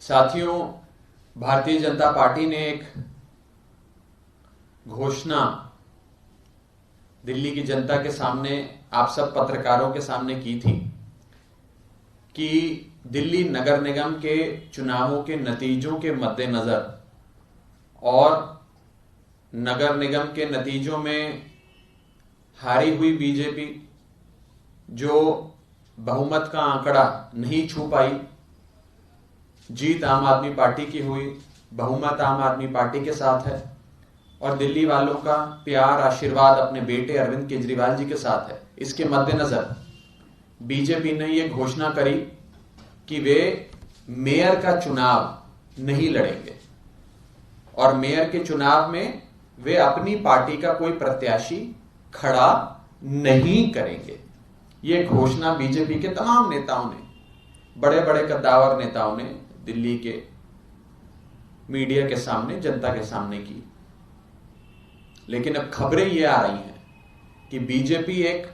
साथियों, भारतीय जनता पार्टी ने एक घोषणा दिल्ली की जनता के सामने, आप सब पत्रकारों के सामने की थी कि दिल्ली नगर निगम के चुनावों के नतीजों के मद्देनजर और नगर निगम के नतीजों में हारी हुई बीजेपी जो बहुमत का आंकड़ा नहीं छू पाई, जीत आम आदमी पार्टी की हुई, बहुमत आम आदमी पार्टी के साथ है और दिल्ली वालों का प्यार आशीर्वाद अपने बेटे अरविंद केजरीवाल जी के साथ है। इसके मद्देनजर बीजेपी ने यह घोषणा करी कि वे मेयर का चुनाव नहीं लड़ेंगे और मेयर के चुनाव में वे अपनी पार्टी का कोई प्रत्याशी खड़ा नहीं करेंगे। यह घोषणा बीजेपी के तमाम नेताओं ने, बड़े बड़े कद्दावर नेताओं ने दिल्ली के मीडिया के सामने, जनता के सामने की। लेकिन अब खबरें यह आ रही हैं कि बीजेपी एक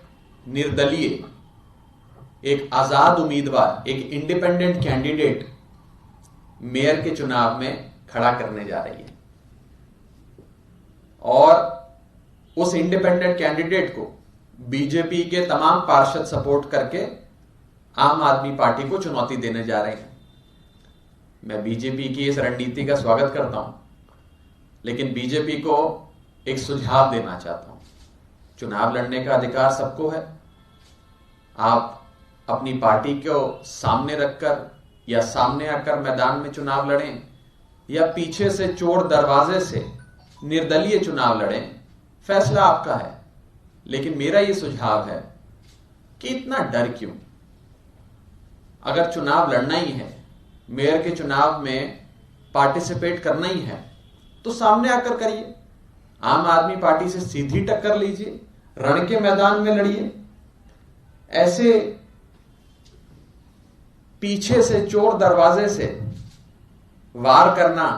निर्दलीय, एक आजाद उम्मीदवार, एक इंडिपेंडेंट कैंडिडेट मेयर के चुनाव में खड़ा करने जा रही है और उस इंडिपेंडेंट कैंडिडेट को बीजेपी के तमाम पार्षद सपोर्ट करके आम आदमी पार्टी को चुनौती देने जा रहे हैं। मैं बीजेपी की इस रणनीति का स्वागत करता हूं, लेकिन बीजेपी को एक सुझाव देना चाहता हूं। चुनाव लड़ने का अधिकार सबको है। आप अपनी पार्टी को सामने रखकर या सामने आकर मैदान में चुनाव लड़ें या पीछे से चोर दरवाजे से निर्दलीय चुनाव लड़ें, फैसला आपका है। लेकिन मेरा यह सुझाव है कि इतना डर क्यों? अगर चुनाव लड़ना ही है, मेयर के चुनाव में पार्टिसिपेट करना ही है, तो सामने आकर करिए। आम आदमी पार्टी से सीधी टक्कर लीजिए, रण के मैदान में लड़िए। ऐसे पीछे से चोर दरवाजे से वार करना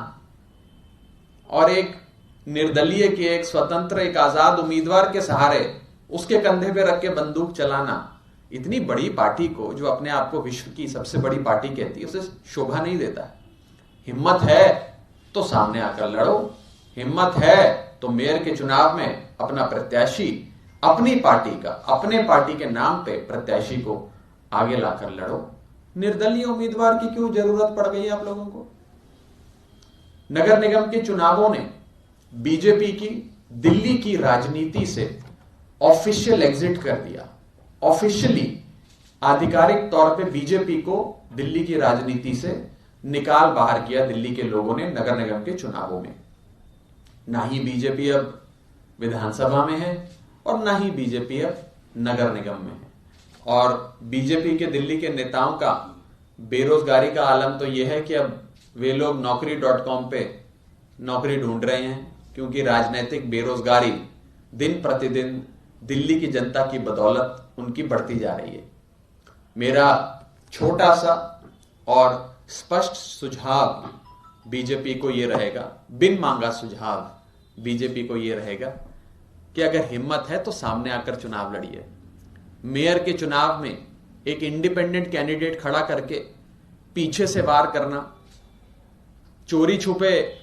और एक निर्दलीय के, एक स्वतंत्र, एक आजाद उम्मीदवार के सहारे उसके कंधे पे रख के बंदूक चलाना, इतनी बड़ी पार्टी को, जो अपने आप को विश्व की सबसे बड़ी पार्टी कहती है, उसे शोभा नहीं देता है। हिम्मत है तो सामने आकर लड़ो, हिम्मत है तो मेयर के चुनाव में अपना प्रत्याशी, अपनी पार्टी का, अपने पार्टी के नाम पे प्रत्याशी को आगे लाकर लड़ो। निर्दलीय उम्मीदवार की क्यों जरूरत पड़ गई आप लोगों को? नगर निगम के चुनावों ने बीजेपी की दिल्ली की राजनीति से ऑफिशियल एग्जिट कर दिया। ऑफिशियली, आधिकारिक तौर पे बीजेपी को दिल्ली की राजनीति से निकाल बाहर किया दिल्ली के लोगों ने नगर निगम के चुनावों में। ना ही बीजेपी अब विधानसभा में है और ना ही बीजेपी अब नगर निगम में है। और बीजेपी के दिल्ली के नेताओं का बेरोजगारी का आलम तो यह है कि अब वे लोग naukri.com पे नौकरी ढूंढ रहे हैं, क्योंकि राजनीतिक बेरोजगारी दिन प्रतिदिन दिल्ली की जनता की बदौलत उनकी बढ़ती जा रही है। मेरा छोटा सा और स्पष्ट सुझाव बीजेपी को यह रहेगा, बिन मांगा सुझाव बीजेपी को यह रहेगा कि अगर हिम्मत है तो सामने आकर चुनाव लड़िए। मेयर के चुनाव में एक इंडिपेंडेंट कैंडिडेट खड़ा करके पीछे से वार करना, चोरी छुपे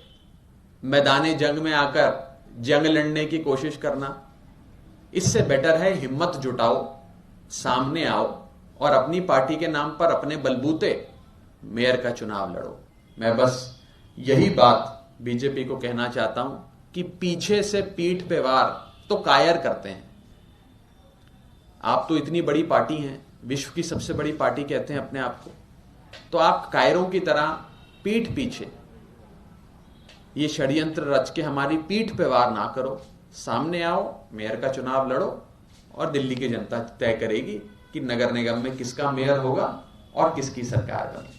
मैदाने जंग में आकर जंग लड़ने की कोशिश करना, इससे बेटर है हिम्मत जुटाओ, सामने आओ और अपनी पार्टी के नाम पर अपने बलबूते मेयर का चुनाव लड़ो। मैं बस यही बात बीजेपी को कहना चाहता हूं कि पीछे से पीठ पे वार तो कायर करते हैं। आप तो इतनी बड़ी पार्टी हैं, विश्व की सबसे बड़ी पार्टी कहते हैं अपने आप को, तो आप कायरों की तरह पीठ पीछे ये षड्यंत्र रच के हमारी पीठ पे वार ना करो। सामने आओ, मेयर का चुनाव लड़ो और दिल्ली की जनता तय करेगी कि नगर निगम में किसका मेयर होगा और किसकी सरकार बनेगी।